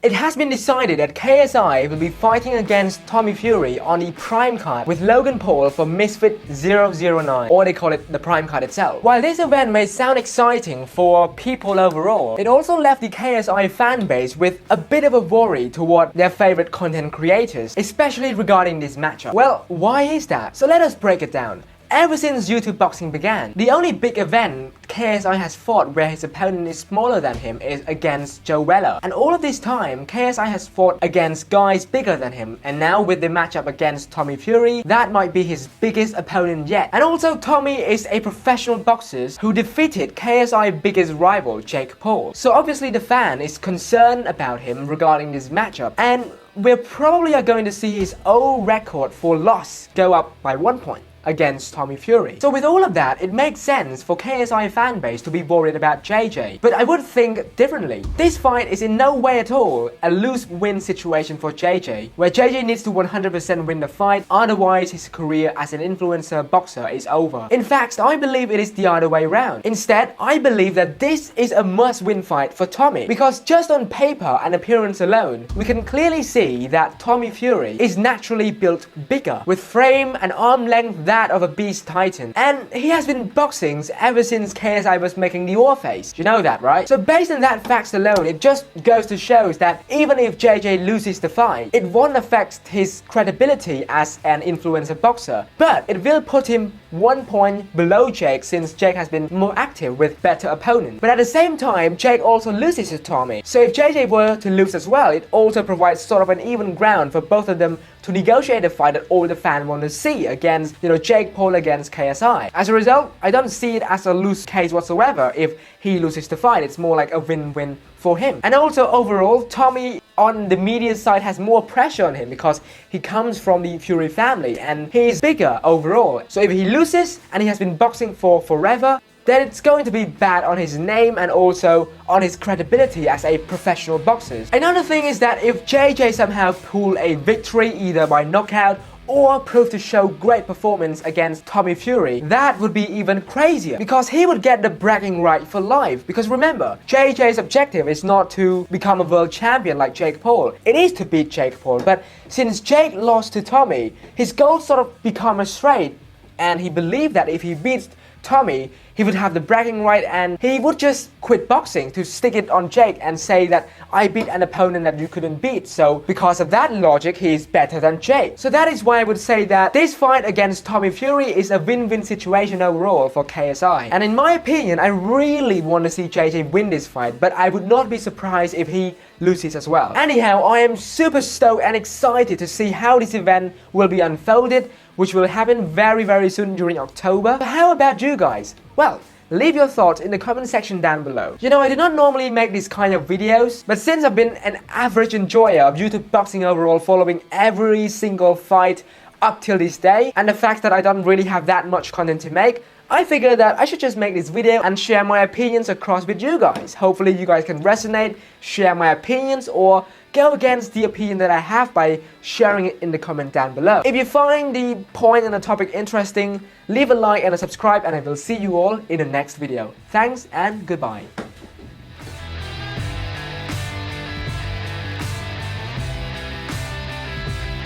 It has been decided that KSI will be fighting against Tommy Fury on the Prime card with Logan Paul for Misfit X009, or they call it the Prime card itself. While this event may sound exciting for people overall, it also left the KSI fanbase with a bit of a worry toward their favorite content creators, especially regarding this matchup. Well, why is that? So let us break it down. Ever since YouTube boxing began, the only big event KSI has fought where his opponent is smaller than him is against Joe Weller. And all of this time, KSI has fought against guys bigger than him. And now with the matchup against Tommy Fury, that might be his biggest opponent yet. And also Tommy is a professional boxer who defeated KSI's biggest rival, Jake Paul. So obviously the fan is concerned about him regarding this matchup. And we're probably going to see his old record for loss go up by 1 point against Tommy Fury. So with all of that, it makes sense for KSI fanbase to be worried about JJ. But I would think differently. This fight is in no way at all a lose-win situation for JJ, where JJ needs to 100% win the fight, otherwise his career as an influencer boxer is over. In fact, I believe it is the other way around. Instead, I believe that this is a must-win fight for Tommy, because just on paper and appearance alone, we can clearly see that Tommy Fury is naturally built bigger, with frame and arm length that of a beast titan, and he has been boxing ever since KSI was making the War face. You know that, right? So based on that fact alone, it just goes to show that even if JJ loses the fight, it won't affect his credibility as an influencer boxer, but it will put him 1 point below Jake, since Jake has been more active with better opponents. But at the same time, Jake also loses to Tommy. So if JJ were to lose as well, it also provides sort of an even ground for both of them to negotiate a fight that all the fans want to see against, Jake Paul against KSI. As a result, I don't see it as a lose case whatsoever if he loses the fight. It's more like a win-win for him. And also overall, Tommy on the media side has more pressure on him because he comes from the Fury family and he is bigger overall. So if he loses and he has been boxing for forever, then it's going to be bad on his name and also on his credibility as a professional boxer. Another thing is that if JJ somehow pull a victory either by knockout or prove to show great performance against Tommy Fury, that would be even crazier, because he would get the bragging right for life. Because remember, JJ's objective is not to become a world champion like Jake Paul, it is to beat Jake Paul. But since Jake lost to Tommy, his goals sort of become straight, and he believed that if he beats Tommy, he would have the bragging right and he would just quit boxing to stick it on Jake and say that I beat an opponent that you couldn't beat. So because of that logic, he is better than Jake. So that is why I would say that this fight against Tommy Fury is a win-win situation overall for KSI. And in my opinion, I really want to see JJ win this fight, but I would not be surprised if he loses as well. Anyhow, I am super stoked and excited to see how this event will be unfolded, which will happen very soon during October. But how about you guys? Well, leave your thoughts in the comment section down below. I do not normally make these kind of videos, but since I've been an average enjoyer of YouTube boxing overall, following every single fight up till this day, and the fact that I don't really have that much content to make, I figured that I should just make this video and share my opinions across with you guys. Hopefully you guys can resonate, share my opinions, or go against the opinion that I have by sharing it in the comment down below. If you find the point and the topic interesting, leave a like and a subscribe, and I will see you all in the next video. Thanks and goodbye.